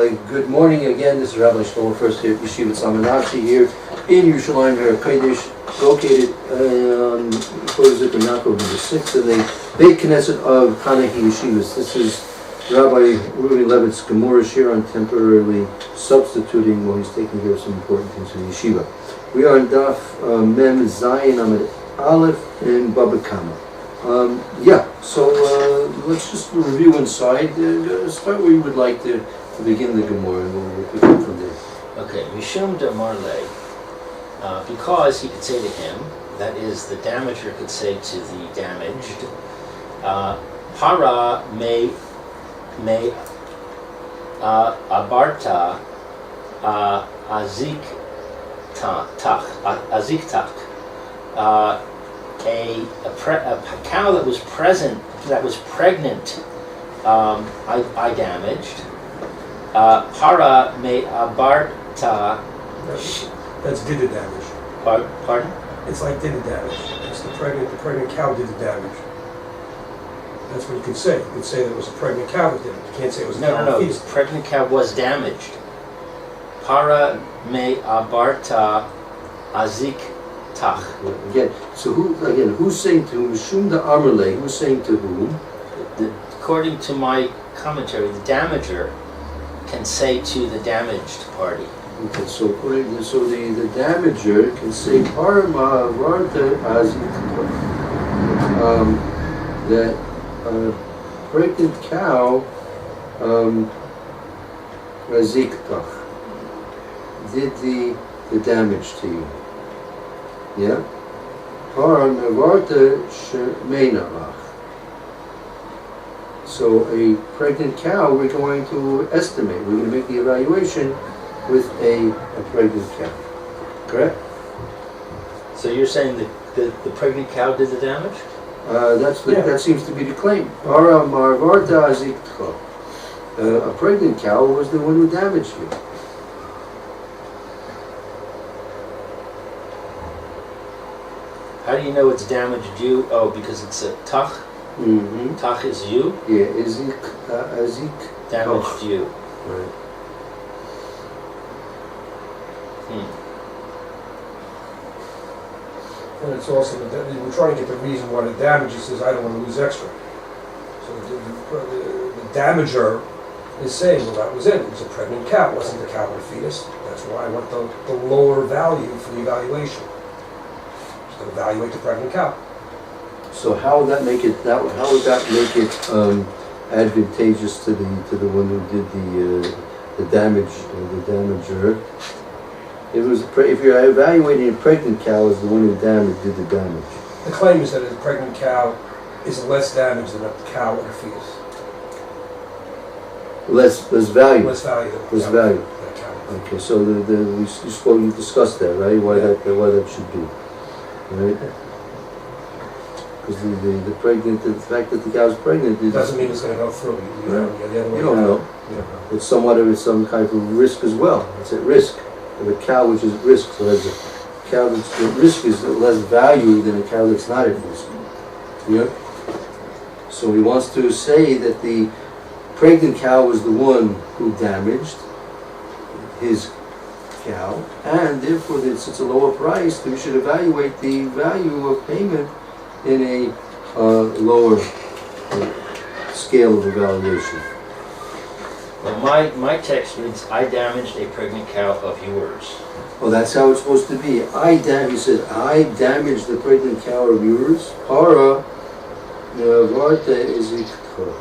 Good morning again. This is Rabbi Shlomo, first here at Yeshiva Tsama Nafshi here in Yerushalyim, HaKodesh, located on HaKodesh number 6 in the Beit Knesset of Hanahi Yeshivas. This is Rabbi Ruben Levitt's Gemora here on temporarily substituting while he's taking care of some important things for the Yeshiva. We are on Daf Mem Zayin Amid Aleph in Bava Kamma. So let's just review inside. Start where you would like to begin the Gemora, and we'll pick up from there. Okay, Mishum de Marle, because he could say to him, that is, the damager could say to the damaged, Para me abarta azik tak. A cow that was pregnant, I damaged. Para me abarta. That's did the damage. Pardon? It's like did the damage. It's the pregnant cow did the damage. That's what you could say. You could say that it was a pregnant cow that did it. You can't say it was a cow. No. The pregnant cow was damaged. Para me abarta azik. Again, so who's saying to whom? Shum the Amarle, who's saying to whom? According to my commentary, the damager can say to the damaged party. Okay, so the damager can say Parma Varta Azik, that pregnant cow Aziktach did the damage to you. Yeah? So a pregnant cow, we're going to estimate. We're going to make the evaluation with a pregnant cow. Correct? So you're saying that the pregnant cow did the damage? That seems to be the claim. A pregnant cow was the one who damaged you. How do you know it's damaged you? Oh, because it's a tach? Mm-hmm. Tach is you? Yeah, azik damaged tach. you. Right. And it's also, we're trying to get the reason why the damager says, I don't want to lose extra. So the damager is saying, well, that was it. It was a pregnant cow. It wasn't the cow or the fetus. That's why I want the lower value for the evaluation. To evaluate the pregnant cow. So how would that make it? How would that make it advantageous to the one who did the damage, the damager? If you're evaluating a pregnant cow as the one who did the damage. The claim is that a pregnant cow is less damaged than a cow or a fetus. Less value. Less value. Less value. Okay, so you discussed that, right? Why that should be. Right? Because the fact that the cow's pregnant doesn't mean it's going to go through. You don't know. It's somewhat of some kind of risk as well. It's at risk. Of a cow which is at risk, so there's a cow that's at risk is less value than a cow that's not at risk. Yeah. So he wants to say that the pregnant cow was the one who damaged his cow, and therefore, since it's a lower price, we should evaluate the value of payment in a lower scale of evaluation. Well, my text reads, I damaged a pregnant cow of yours. Well, that's how it's supposed to be. He said, I damaged the pregnant cow of yours. Para varta izikha.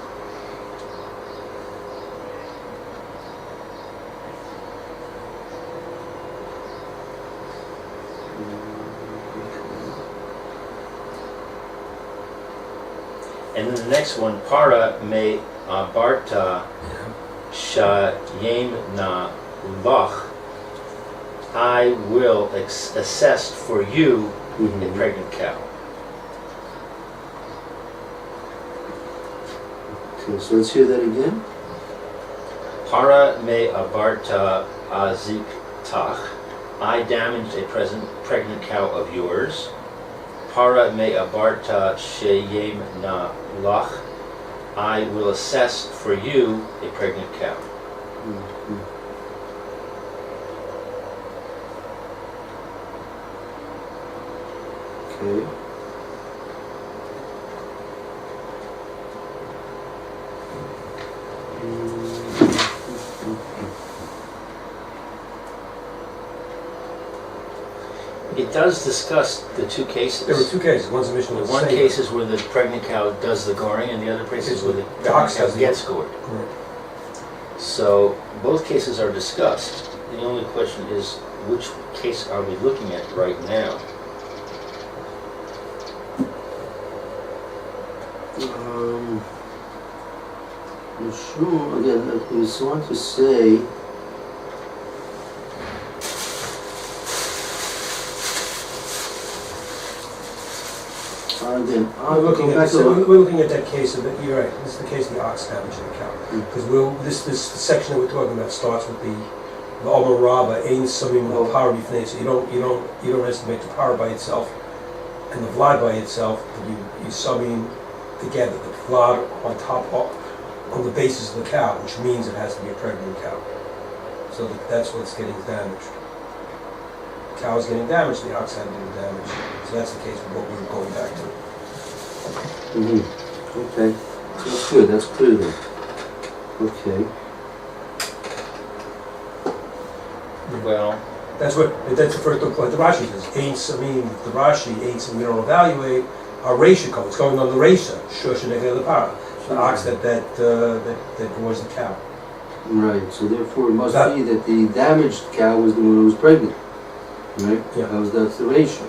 And then the next one, Para me abarta shayem na lach. I will assess for you a pregnant cow. Okay, so let's hear that again. Para me abarta azik tach. I damaged a pregnant cow of yours. Para me abarta sheyem na lach. I will assess for you a pregnant cow. Mhm. Okay. It does discuss the two cases. There were two cases, one's a Mishnah, One case is where the pregnant cow does the goring, and the other case is where the The ox pregnant cow does the- gets gored. Correct. So both cases are discussed. The only question is, which case are we looking at right now? Sure, again, I was want to say, again, We're looking, back at, to we're looking at that case of it, you're right, this is the case of the ox damaging the cow. Mm. Because this section that we're talking about starts with the Omer Rabbah, Ein Samim Oh. Power B'fnei. So you don't estimate the power by itself and the vlad by itself, but you summing together the vlad on top on the basis of the cow, which means it has to be a pregnant cow. So that's what's getting damaged. The cow is getting damaged, the ox hadn't been damaged. So that's the case of what we were going back to. Okay, so that's good, that's clear then. Okay. Well, That's the first point the Rashi says. Ein Samim, the Rashi, Ein Samim, we don't evaluate our Reisha code. It's going on the Reisha, Shush and the power. The ox that gores the cow. Right, so therefore it must That- be that the damaged cow was the one who was pregnant. Right? Yeah. That's the ratio.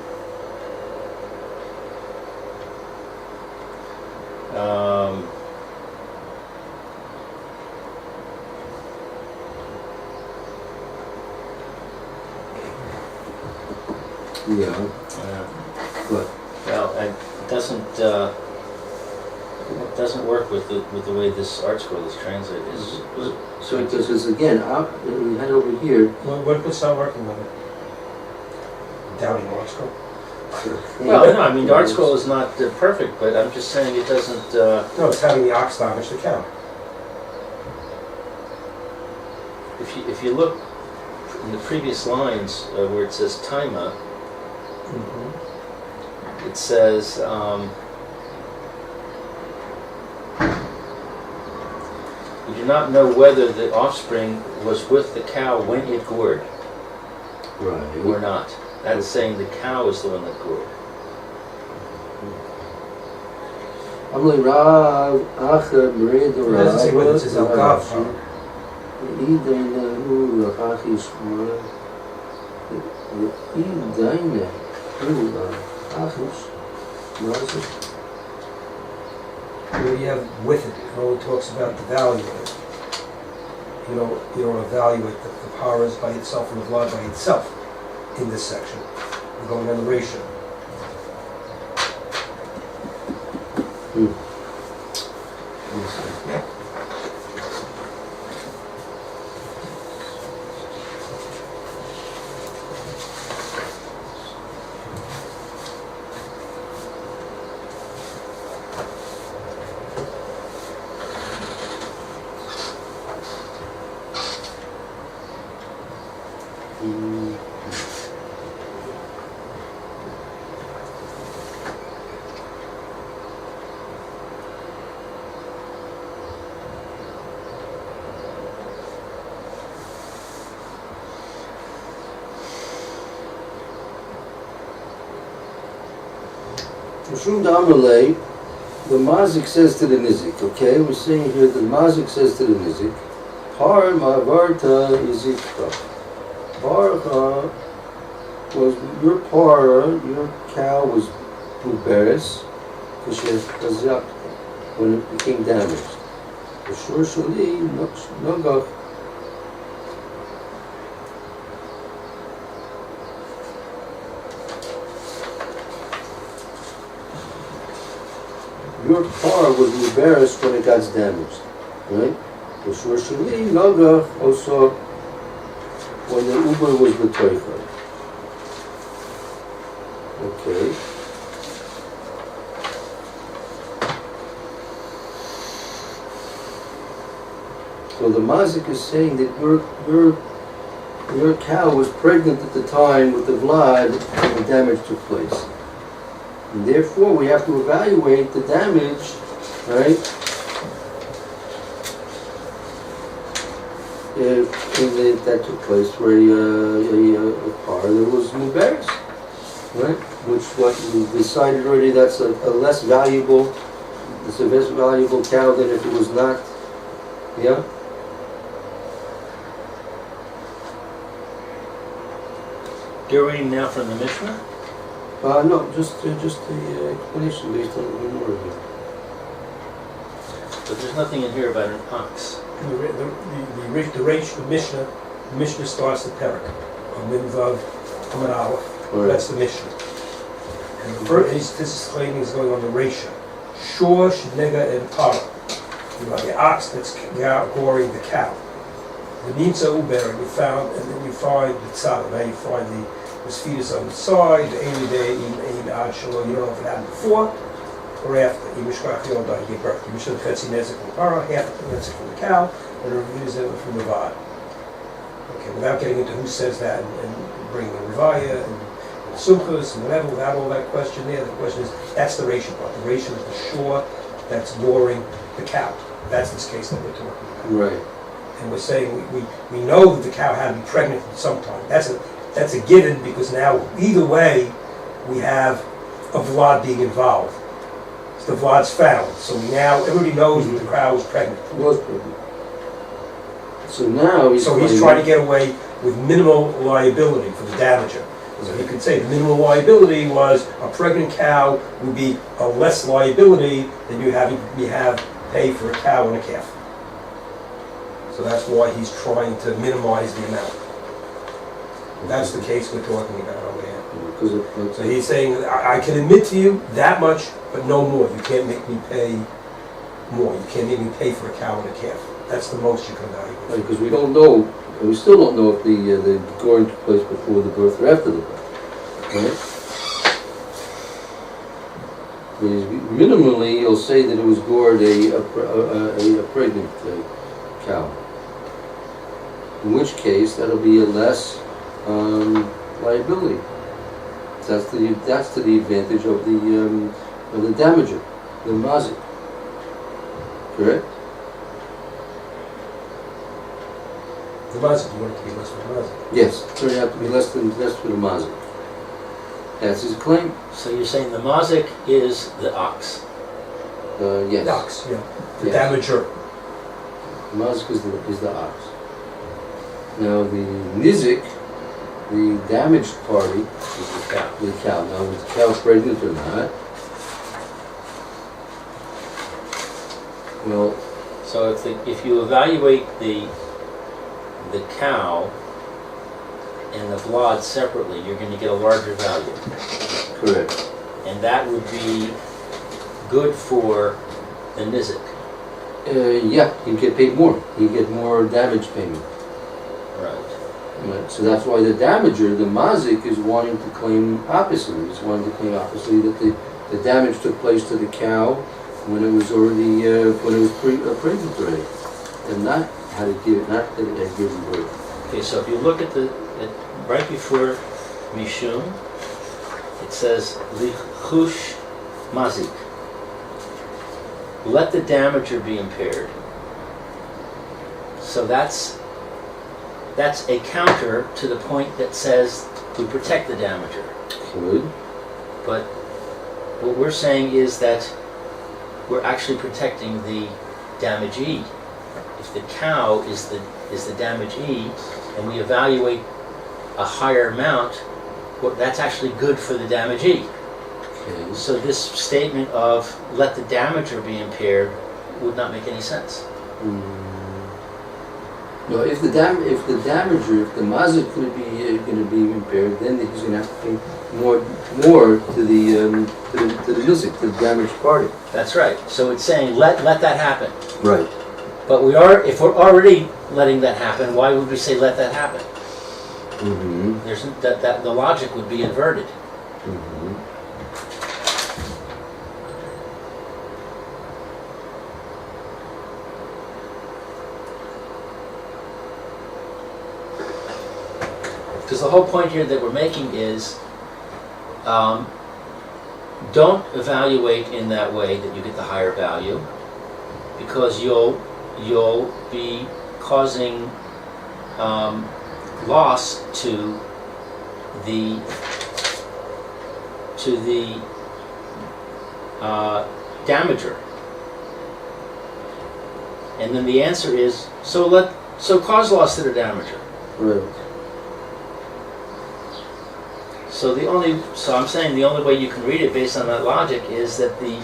Yeah, but well, it doesn't work with the way this art scroll is translated. so because again, we head over here. What if it's not working with it? Doubting Moscow? Well, no, I mean the art scroll is not perfect, but I'm just saying it doesn't. No, it's having the ox damage the cow. If you look in the previous lines where it says Tsama, it says you do not know whether the offspring was with the cow when it gored Right. or not. That's saying the cow is the one that gored. Amli Rav Acher Mered It doesn't say whether it says Al-Gav. Where you have with it only talks about the value of it. You don't evaluate the power is by itself and the blood by itself in this section. We're going on the ratio. Mishum Damalei, the Mazik says to the Nizik, okay? We're saying here the Mazik says to the Nizik, Par Ma'avarta Izikta. Parcha was your your cow was Buberis, when it became damaged. The Shur Shuli Nogach. Your car was embarrassed when it got damaged, right? The Shur Shuli Nogach also when the Uber was the Toicha. Okay. So the mazik is saying that your cow was pregnant at the time with the vlad and the damage took place. And therefore we have to evaluate the damage, right? If that took place for a car that was mubaris, right? Which what we decided already that's a less valuable, it's a less valuable cow than if it was not, yeah? You're reading now from the Mishnah? No, just the explanation based on the Gemora here. But there's nothing in here about an ox. The Mishnah starts the Perek, Minvav, Amar Aleph. Right. That's the Mishnah. And the first, this is claiming is going on the Resha. Shor, Shnega, and Para. You have the ox that's goring the cow. The Nimtza Uber, you found, and then you find the Tsama. Now you find this fetus on the side, the Ein Ad Shalom. You don't know if it happened before or after. Yimishkach Yolda, he gave birth. Yimishkach Chetzi Nezik from the Para, half the Nezik from the cow, and a Reviza from the Vad. Okay, without getting into who says that and bringing the Revaya and Sumchus and whatever, without all that question there, the question is, that's the Resha part. The Resha is the shore that's goring the cow. That's this case that we're talking about. Right. And we're saying we know that the cow had to be pregnant at some time. That's a given because now either way we have a vlad being involved. So the vlad's found. So now everybody knows that the cow was pregnant. Was pregnant. So now he's trying to get away with minimal liability for the damager. So he could say the minimal liability was a pregnant cow would be a less liability than you have pay for a cow and a calf. So that's why he's trying to minimize the amount. That's the case we're talking about over here. So he's saying, I can admit to you that much, but no more. You can't make me pay more. You can't make me pay for a cow and a calf. That's the most you can evaluate. Because we don't know, we still don't know if the goring took place before the birth or after the birth. Right? Minimally, you'll say that it was gored a pregnant cow. In which case, that'll be a less liability. That's to the advantage of the damager, the mazik. Correct? The mazik, you want it to be less for the mazik. Yes, it's going to have to be less for the mazik. That's his claim. So you're saying the mazik is the ox? Yes. The ox, yeah. The Yes. damager. The mazik is the ox. Now the nizik, the damaged party, Is the cow. the cow. Now is the cow pregnant or not? Well, So if you evaluate the cow and the vlad separately, you're going to get a larger value. correct. And that would be good for the nizik. Yeah, you get paid more. You get more damage payment. Right. Right. So that's why the damager, the mazik, is wanting to claim oppositely. He's wanting to claim oppositely that the damage took place to the cow when it was already pregnant already, and not that it had given birth. Okay, so if you look at right before Mishum, it says Lichush Mazik. Let the damager be impaired. So that's a counter to the point that says we protect the damager. Good. But what we're saying is that we're actually protecting the damagee. If the cow is the damagee, and we evaluate a higher amount, well, that's actually good for the damagee. Okay. So this statement of let the damager be impaired would not make any sense. No, if the damager, if the mazik going to be impaired, then he's going to have to pay more to the nizik, to the damaged party. That's right. So it's saying let that happen. Right. But if we're already letting that happen, why would we say let that happen? Mm-hmm. There's that the logic would be inverted. Mm-hmm. Because the whole point here that we're making is, don't evaluate in that way that you get the higher value, because you'll be causing loss to the damager. And then the answer is, so cause loss to the damager. Right. So I'm saying the only way you can read it based on that logic is that the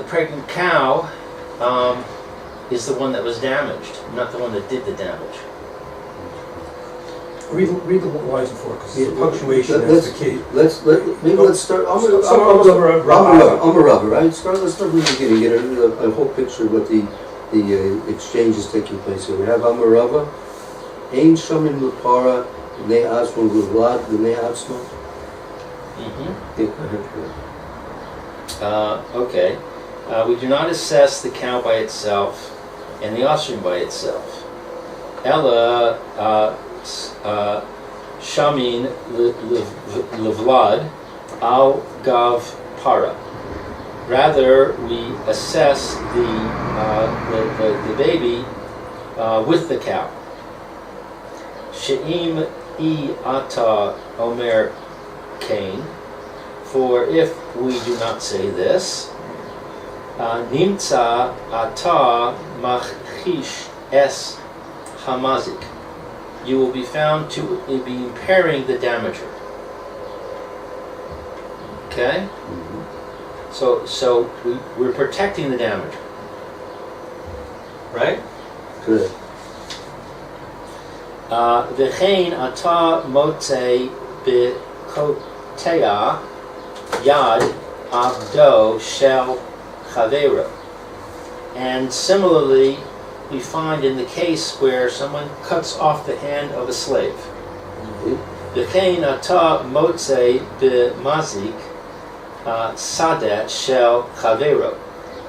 pregnant cow is the one that was damaged, not the one that did the damage. Read the lines before, because the punctuation is the key. Let's start. I'm a rubber, right? Let's start from the beginning. Get a whole picture of what the exchange is taking place here. We have Amarava, Ein Shamin Lupara, Ne Asma Vlad, the Ne Asma. Okay. We do not assess the cow by itself and the offspring by itself. Ella Shamin Levlad Al Gav Para. Rather, we assess the baby with the cow. She'im I ata omer kain. For if we do not say this, nimtza ata machchish es hamazik. You will be found to be impairing the damager. Okay? Mm-hmm. So we're protecting the damager. Right? Good. V'chein ata motze b'kotea yad avdo shel chavera. And similarly, we find in the case where someone cuts off the hand of a slave. V'chein ata motze b'mazik sadet shel chavero.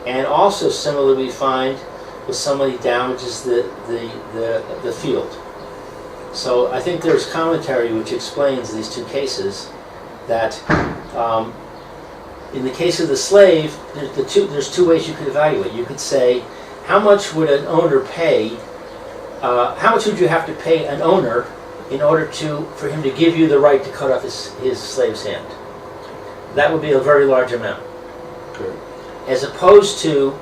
And also similarly we find when somebody damages the field. So I think there's commentary which explains these two cases, that in the case of the slave, there's two ways you could evaluate. You could say, how much would an owner pay, how much would you have to pay an owner in order for him to give you the right to cut off his slave's hand? That would be a very large amount. Okay. As opposed to,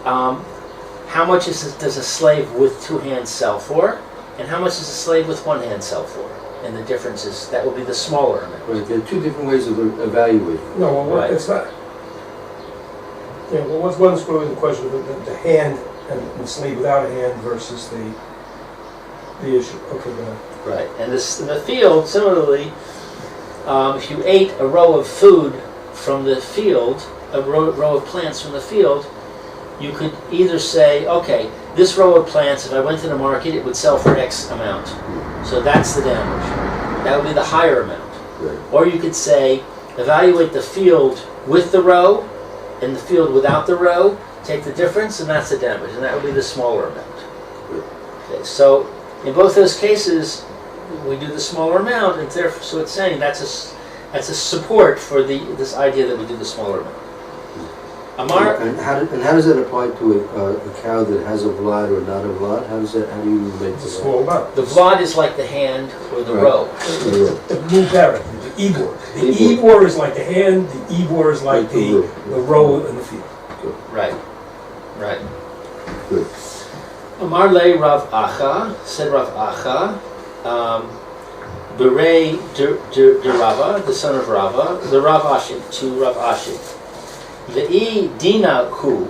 how much does a slave with two hands sell for? And how much does a slave with one hand sell for? And the difference is, that will be the smaller amount. Right. There are two different ways of evaluating. No, well, Right. it's not. Yeah, well, one's really the question of the hand and the slave without a hand versus the issue. Okay, go ahead. Right. And the field, similarly, if you ate a row of food from the field, a row of plants from the field, you could either say, okay, this row of plants, if I went to the market, it would sell for X amount. So that's the damage. That would be the higher amount. Right. Or you could say, evaluate the field with the row and the field without the row, take the difference, and that's the damage. And that would be the smaller amount. Right. Okay, so in both those cases, we do the smaller amount, and therefore, so it's saying that's a support for this idea that we do the smaller amount. Amar, And how does that apply to a cow that has a vlad or not a vlad? How do you relate It's to a that? small amount. the vlad is like the hand or the Right. row. The muberet, the ibor. The Ibor. ibor is like the hand, the ibor is like Like the the row in the field. Right. Right. Good. Amar le Rav Acha, said Rav Acha, Berei de Rava, the son of Rava, the Rav Ashi, to Rav Ashi. Ve'i dina hu,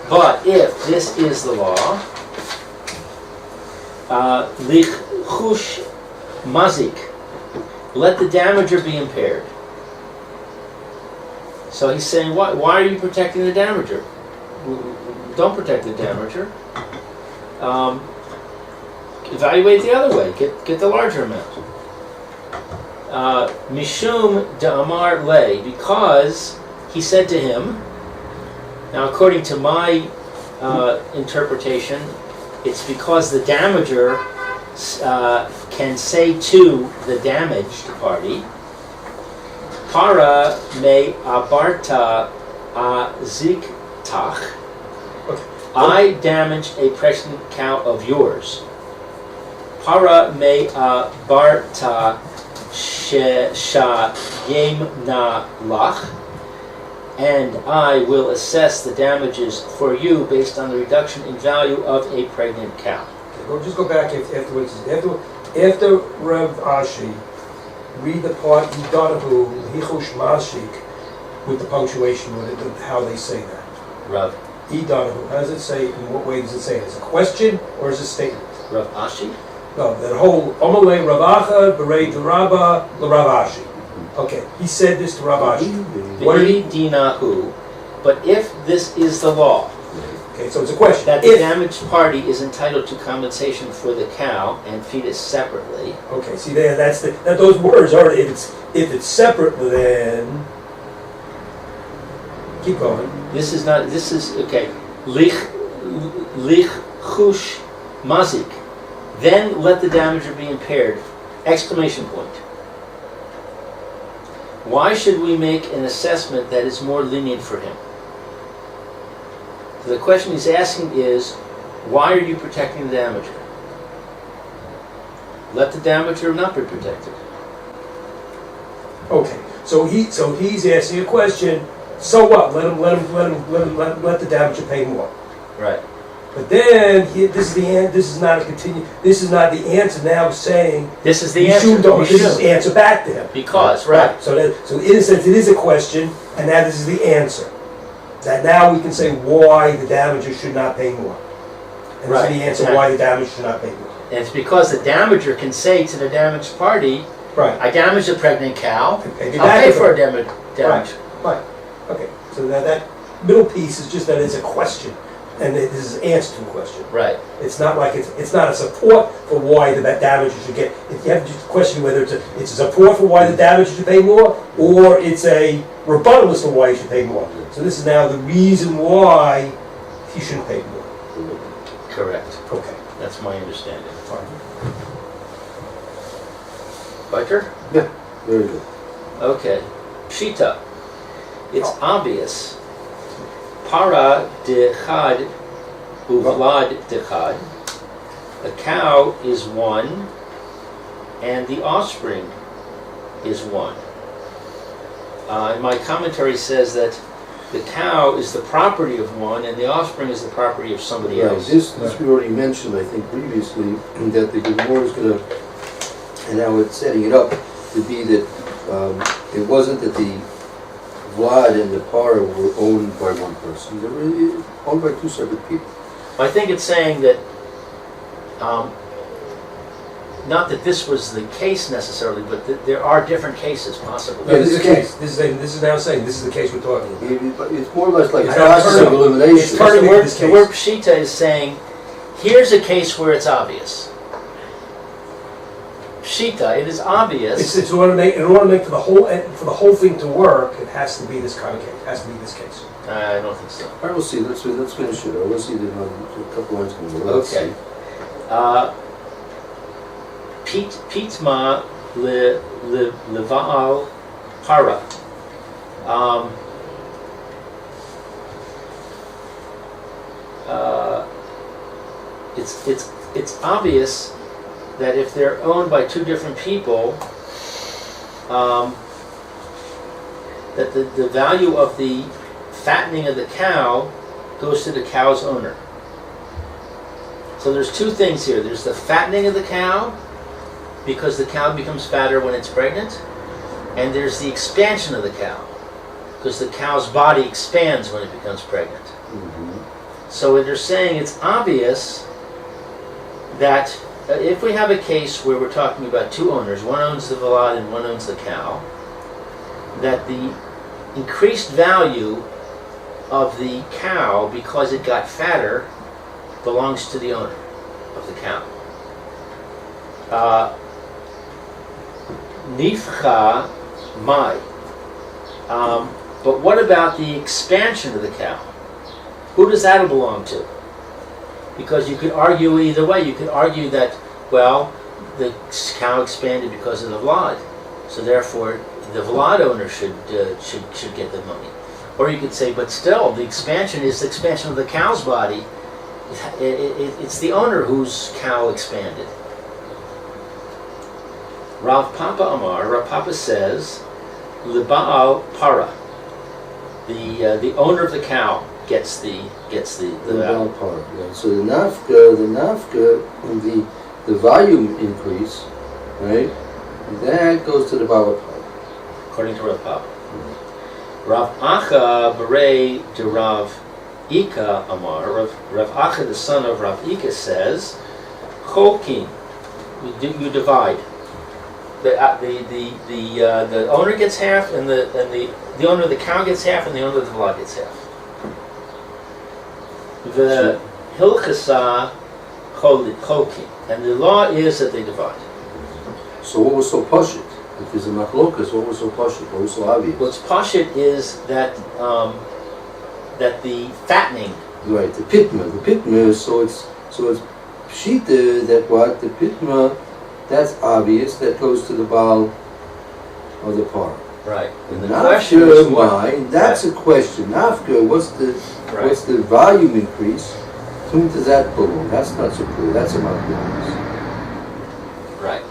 but if this is the law, lichush mazik, let the damager be impaired. So he's saying, why are you protecting the damager? Don't protect the damager. Evaluate the other way. Get the larger amount. Mishum da'amar le, because he said to him. Now, according to my interpretation, it's because the damager can say to the damaged party, Para me abarta aziktach. Okay. I damaged a pregnant cow of yours. Para me abarta shayemna lach. And I will assess the damages for you based on the reduction in value of a pregnant cow. Okay, just go back afterwards. After Rav Ashi, read the part Idanahu Hichush Mashik with the punctuation, with how they say that. Rav Idanahu. How does it say? In what way does it say it? Is it a question or is it a statement? Rav Ashi? No, that whole Omalei Ravacha Berei Duraba Rav Ashi. Okay, he said this to Rav Ashi. What did he? Dinahu. But if this is the law, Okay, so it's a question. that the damaged party is entitled to compensation for the cow and fetus separately. Okay, see there, that those words are, if it's separate, then keep going. This is okay. Lich chush mazik. Then let the damager be impaired. Exclamation point. Why should we make an assessment that is more lenient for him? The question he's asking is, why are you protecting the damager? Let the damager not be protected. Okay, so he's asking a question. So what? Let the damager pay more. Right. But then this is not the answer. Now saying This is the you answer. this is the answer back to him. Because, right. So in a sense, it is a question, and now this is the answer. That now we can say why the damager should not pay more. And Right, this is the answer exactly. why the damager should not pay more. And it's because the damager can say to the damaged party, Right. I damaged a pregnant cow, Pay me I'll back pay if for I- a damage. Right. Okay. So that middle piece is just that it's a question, and this is an answer to a question. Right. It's not like it's not a support for why the damager should get. You have to just question whether it's a support for why the damager should pay more, or it's a rebuttal as to why he should pay more. So this is now the reason why he shouldn't pay more. Correct. Okay. That's my understanding. Fine. Biker? Yeah, very good. Okay. Pshita. It's obvious. Para dechad uvlad dechad. A cow is one, and the offspring is one. And my commentary says that the cow is the property of one, and the offspring is the property of somebody Right, else. this we already mentioned, I think, previously, that the Gemora is going to, and now it's setting it up to be that it wasn't that the Vlad and the Para were owned by one person. They were owned by two separate people. I think it's saying that, not that this was the case necessarily, but that there are different cases possibly. No, this is the case. This is now saying this is the case we're talking about. It's more or less like a It's process of alternative. elimination. It's part of The it. word, this the case. word pshita is saying, here's a case where it's obvious. Pshita, it is obvious. It's in order to make for the whole thing to work, it has to be this kind of case. It has to be this case. I don't think so. All right, we'll see. Let's finish it. Let's see a couple lines coming. Let's Okay. Pitma levaal para. It's obvious that if they're owned by two different people, that the value of the fattening of the cow goes to the cow's owner. So there's two things here. There's the fattening of the cow, because the cow becomes fatter when it's pregnant, and there's the expansion of the cow, because the cow's body expands when it becomes pregnant. Mm-hmm. So what they're saying, it's obvious that if we have a case where we're talking about two owners, one owns the velad and one owns the cow, that the increased value of the cow, because it got fatter, belongs to the owner of the cow. Nifcha mai. But what about the expansion of the cow? Who does that belong to? Because you could argue either way. You could argue that Well, the cow expanded because of the vlad, so therefore the vlad owner should get the money. Or you could say, but still, the expansion is the expansion of the cow's body. It's the owner whose cow expanded. Rav Papa Amar, Rav Papa says, Liba'al para. The owner of the cow gets the Baal part. Yeah. So the nafka, the volume increase, right? That goes to the Bava part. According to Rav Papa. Rav Acha Berei de Rav Ika Amar, Rav Acha, the son of Rav Ika, says, Cholkin, you divide. The owner gets half, and the owner of the cow gets half, and the owner of the vlad gets half. The hilchasa cholkin, and the law is that they divide. So what was so pashit? If there's a machlokas, what was so pashit? What was so obvious? What's pashit is that that the fattening. Right, the pitma. So it's pshita that what the pitma. That's obvious. That goes to the Baal of the par. Right. And the question is why? That's a question. Nafka, what's the volume increase? Whom does that belong? That's not so clear. That's a machlokas. Right.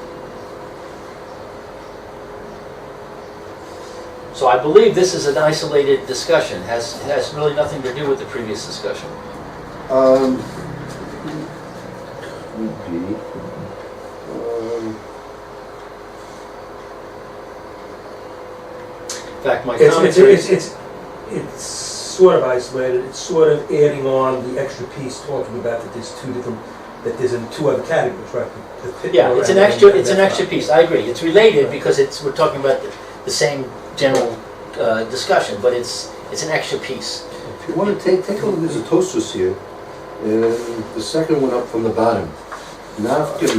So I believe this is an isolated discussion. Has really nothing to do with the previous discussion. Could be. In fact, my commentary... It's sort of isolated. It's sort of adding on the extra piece, talking about that there's two other categories, right? Yeah, it's an extra piece. I agree. It's related because we're talking about the same general discussion, but it's an extra piece. If you want to take a look, there's a Tosfos here. The second one up from the bottom. Nafka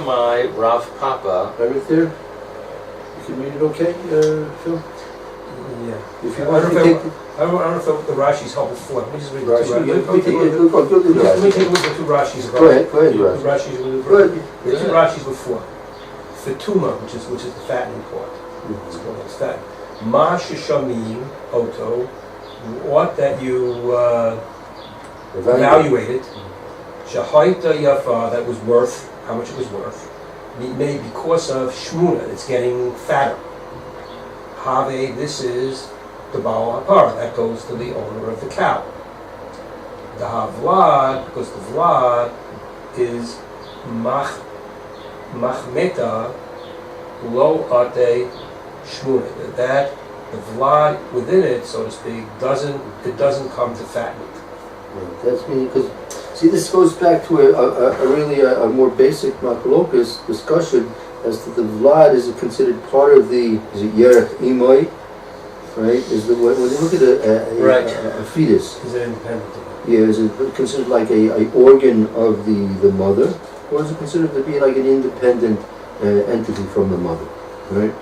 mai Rav Papa. Right there. You can read it okay, Phil? Yeah. If you I want don't to take know if the Rashi's helpful for. Let me just read the two. Let me Let take me a look at take a look at the two Rashis. Go ahead, The Rashi. Rashis were Go ahead. the two Rashis before. Fetuma, which is the fattening part. It's called it's fat. Ma shishamim oto, what that you evaluated. Shahaita yafa, that was worth how much it was worth. Made because of shmuna, it's getting fatter. Have, this is the Baal HaPar, that goes to the owner of the cow. The Havlad, because the Vlad is machmeta lo ate shmuna. That the Vlad within it, so to speak, doesn't come to fattening. That's meaning because see, this goes back to a more basic machlokas discussion as to the vlad. Is it considered part of the yerech imoy? Right? Is the when you look at a fetus? Is it independent of it? Yeah, is it considered like a organ of the mother, or is it considered to be like an independent entity from the mother? Right.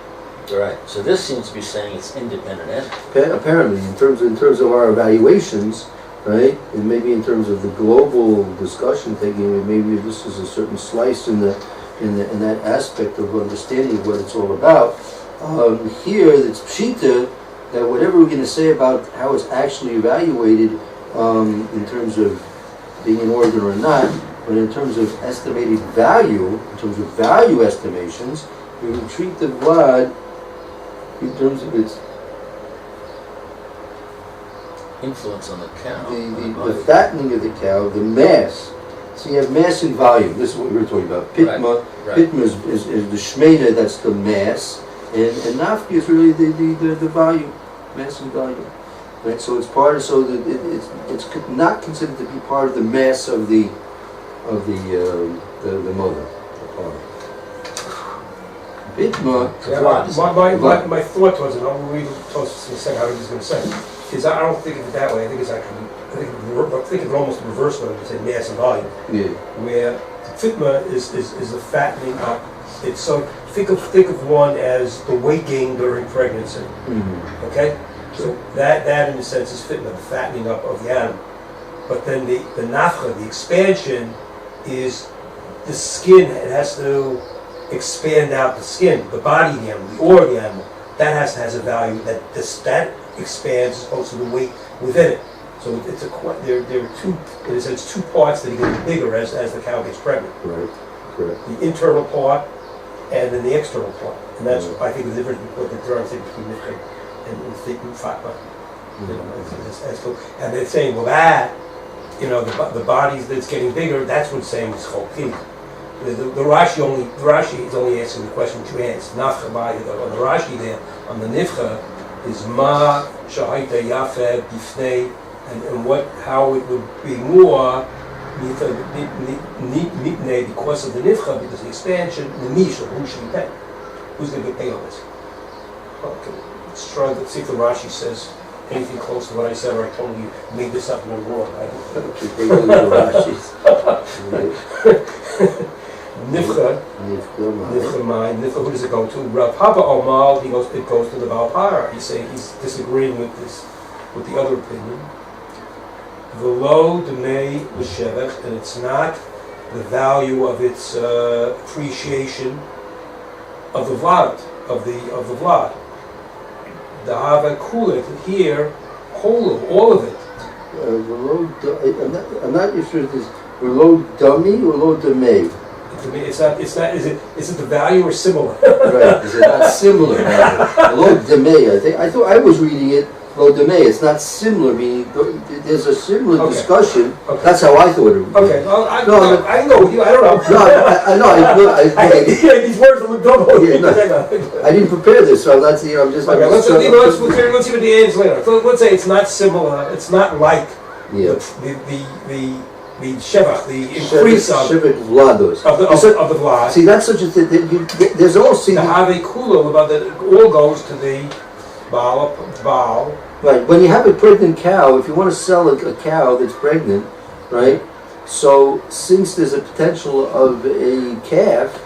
Right. So this seems to be saying it's independent entity. Apparently, in terms of our evaluations. Right, and maybe in terms of the global discussion, taking maybe this is a certain slice in that aspect of understanding what it's all about. Here, it's pshita that whatever we're going to say about how it's actually evaluated in terms of being an organ or not, but in terms of estimated value, in terms of value estimations, we will treat the vlad in terms of its influence on the cow. The fattening of the cow, the mass. So you have mass and volume. This is what we were talking about. Pitma, right. Pitma is the shmena, that's the mass, and nafki is really the volume, mass and volume. Right. So it's part of it's not considered to be part of the mass of the mother. Pitma. My thought was, and I'll read it in a second how he's going to say. Is I don't think of it that way. I think it's actually, I think of it almost the reverse way when you say mass and volume. Yeah. Where fitma is the fattening up. It's so think of one as the weight gain during pregnancy. Mm-hmm. Okay, so that in a sense is fitma, the fattening up of the animal. But then the nafcha, the expansion, is the skin. It has to expand out the skin, the body of the animal, the ore of the animal. That has a value. That expands as opposed to the weight within it. So it's there are two. In a sense, two parts that get bigger as the cow gets pregnant. Right. Correct. The internal part and then the external part, and that's I think the difference between the Torah between Nifka and Fatma. And they're saying, well, that the bodies that's getting bigger. That's what's saying is Cholkin. The Rashi is only asking the question which you asked. Nafcha on the Rashi there on the Nifcha is Ma Shahaita Yafeh Bifnei, and how it would be more because of the Nifcha, because the expansion, the Misha, who should be paid? Who's going to get paid on this? Okay, let's try to see if the Rashi says anything close to what I said, or I totally made this up and I'm wrong. Nifcha, who does it go to? Rav Papa Omal, it goes to the Baal Para. He's saying he's disagreeing with the other opinion. V'lo demei l'shevach, and it's not the value of its appreciation of the vlad, of the vlad. The hava kulet here, all of it. I'm not sure if it's v'lo dummy or v'lo demei. To me, it's not. Is it the value or similar? Right. Is it not similar? V'lo demei. I thought I was reading it. V'lo demei. It's not similar. Meaning there's a similar discussion. Okay. That's how I thought it was. Okay. Well, I know you. I don't know. I these words are double. Yeah, no, I didn't prepare this, so that's I'm just. Okay. Let's see what the answer later. So let's say it's not similar. It's not like the shevach, the increase of vlados of the vlad. See, that's such a thing. There's also the have kulo about that. It all goes to the baal. Right. When you have a pregnant cow, if you want to sell a cow that's pregnant, right? So since there's a potential of a calf,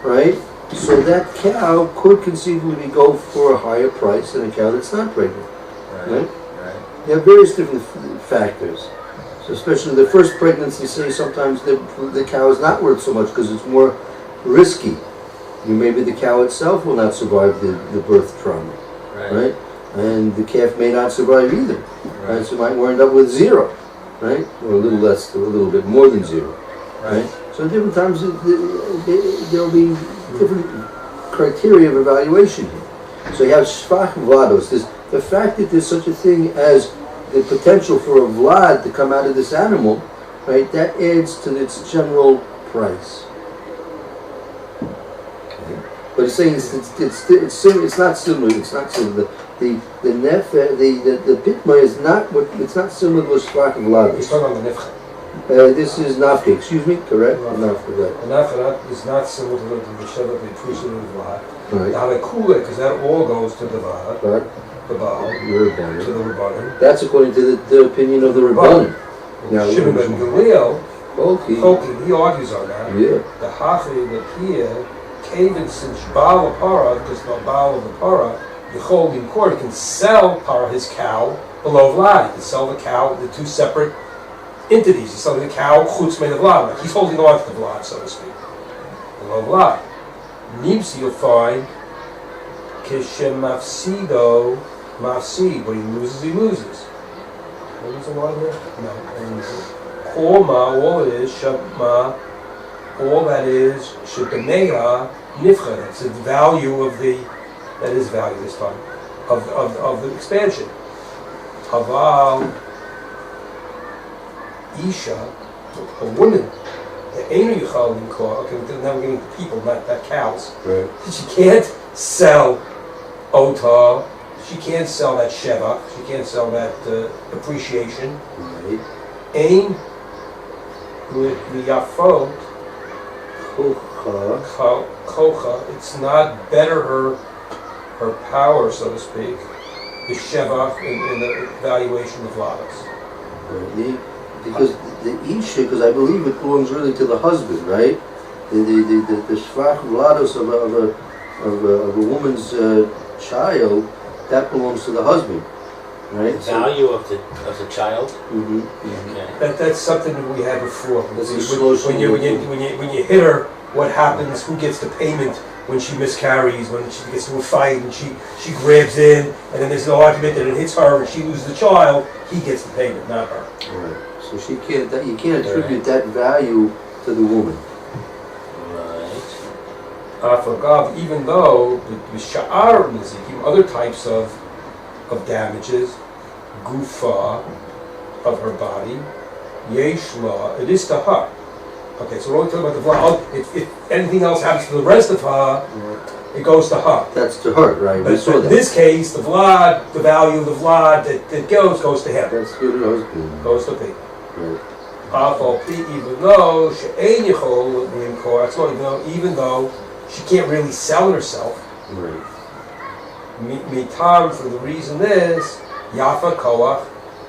right? So that cow could conceivably go for a higher price than a cow that's not pregnant, right? You have various different factors. So especially the first pregnancy, say sometimes the cow is not worth so much because it's more risky. Maybe the cow itself will not survive the birth trauma, right? And the calf may not survive either, right? So it might end up with zero, right? Or a little less, or a little bit more than zero, right? So different times there'll be different criteria of evaluation here. So you have shvach vlados. The fact that there's such a thing as the potential for a vlad to come out of this animal, right? That adds to its general price. Okay. But it's saying it's not similar. It's not similar. The pitma is not it's not similar to shvach vlados. He's talking about the nefcha. This is Nafshi, excuse me, correct? Nafshi, right. The nafcha is not similar to the sheva, the appreciation of the vlad. Right. Now the kula, because that all goes to the vlad. Right. The Baal, to the Rabbanim. That's according to the opinion of the Rabbanim. Now, Shimon ben Gamliel, he argues on that. Yeah. The hachi that here, Kaven, since Baal Para, because the Baal of the Para, Yechol in court can sell Para, his cow, below Vlad. He can sell the cow, the two separate entities. He's selling the cow, chutz made of Vlad. Like he's holding on to the Vlad, so to speak. Below Vlad. Nimsi, you'll find, Kishem Mafsido. Mafsi, when he loses, he loses. What is the line here? No. Koma, all it is, Shabma, all that is, Shabaneha, Nifcha. That's the value of that is value this time, of the expansion. Haval, Isha, a woman, the Einu Yichal in Kor, okay, now we're getting to people, not cows. Right. She can't sell Ota. She can't sell that sheva. She can't sell that appreciation. Right. Ain liyafot kocha. It's not better her power, so to speak, the sheva in the evaluation of ladas. Right. Because the isha, because I believe it belongs really to the husband, right? The shvach lados of a woman's child. That belongs to the husband, right? The value of the child. Mm-hmm. Okay. That's something that we had before. That's the When solution. when you hit her, what happens? Who gets the payment when she miscarries? When she gets to a fight and she grabs in, and then there's an argument and it hits her and she loses the child. He gets the payment, not her. Right. So she can't. You can't attribute that value to the woman. Right. Forgav, even though the sha'ar nizikim, other types of damages, gufa of her body, yeshla, it is to her. Okay, so we're only talking about the vlad. If anything else happens to the rest of her, it goes to her. That's to her, right? But in this case, the value of the vlad that goes to him. That's to the husband. Goes to people. Right. Even though she can't really sell herself, Right. mitam, for the reason is yafa koach.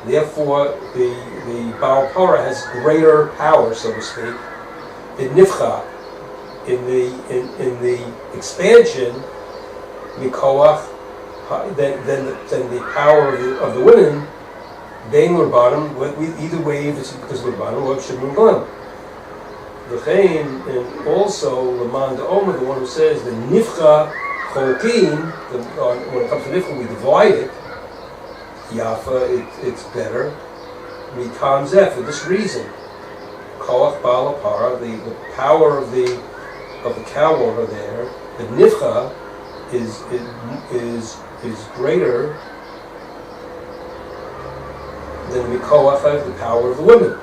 Therefore, the Baal Torah has greater power, so to speak, in nifcha, in the expansion, mikoach, than the power of the women. Bein l'rbanim, either way, if it's because of l'rbanim or shemim banim. V'chein, and also l'man da'omer, the one who says the nifcha cholkin, when it comes to nifcha, we divide it. Yafa, it's better. Mitam zeh, for this reason, koach ba'al hapara, the power of the cow over there, the nifcha is greater than the koach, the power of the women.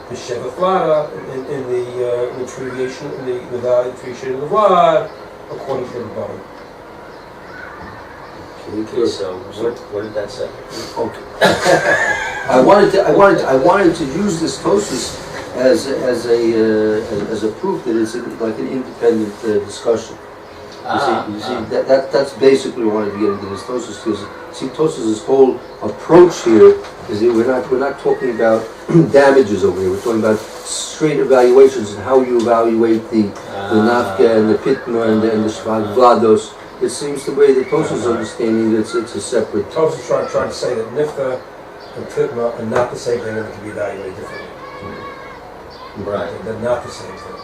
The shevach vlada in the triviation, in the value of the vlad, according to the bottom. Okay, so what did that say? Okay. I wanted to use this tosis as a proof that it's like an independent discussion. You see, that's basically why I wanted to get into this tosis, because see, tosis's whole approach here is that we're not talking about damages over here. We're talking about straight evaluations and how you evaluate the nafka and the pitma and the shvad vlados. It seems the way the Tosfos is understanding that it's a separate. Tosfos is trying to say that nifka and pitma are not the same thing and they can be evaluated differently. Right. They're not the same thing.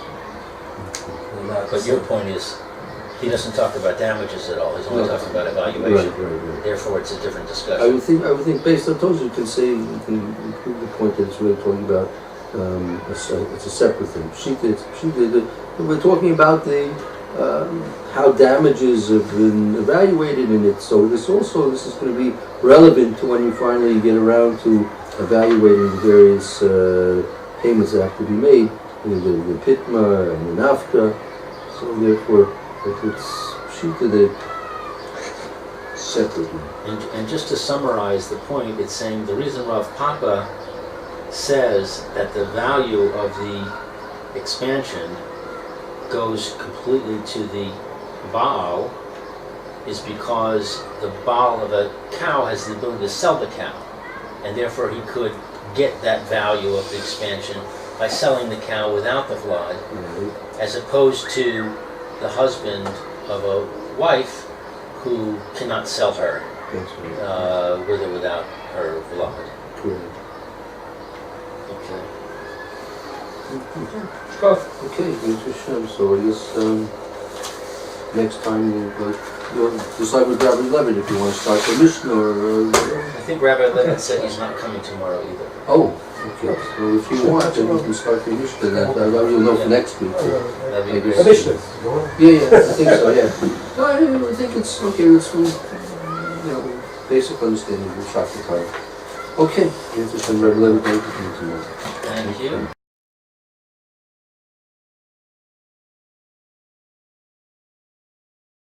But your point is, he doesn't talk about damages at all. He's only talking about evaluation. Right. Therefore, it's a different discussion. I would think based on Tosfos, you can say you can prove the point that it's really talking about. It's a separate thing. We're talking about the. How damages have been evaluated in it. So this is going to be relevant to when you finally get around to evaluating the various payments that have to be made, the pitma and the nafka. So therefore, it's treated separately. And just to summarize the point, it's saying the reason Rav Papa says that the value of the expansion goes completely to the Baal is because the Baal of a cow has the ability to sell the cow, and therefore he could get that value of the expansion by selling the cow without the vlad, as opposed to the husband of a wife who cannot sell her with or without her vlad. Okay, Yerushalyim. So I guess next time you'll decide with Rabbi Levin if you want to start the Mishnah or whatever. I think Rabbi Levin said he's not coming tomorrow either. Oh, okay. So if you want, then you can start the Mishnah. You'll know for next week. That'd be I great. guess. Yeah, I think so. Yeah. No, I think it's okay. It's basic understanding of the time. Okay, Yerushalyim, Rabbi Levin, thank you for tomorrow. Thank you.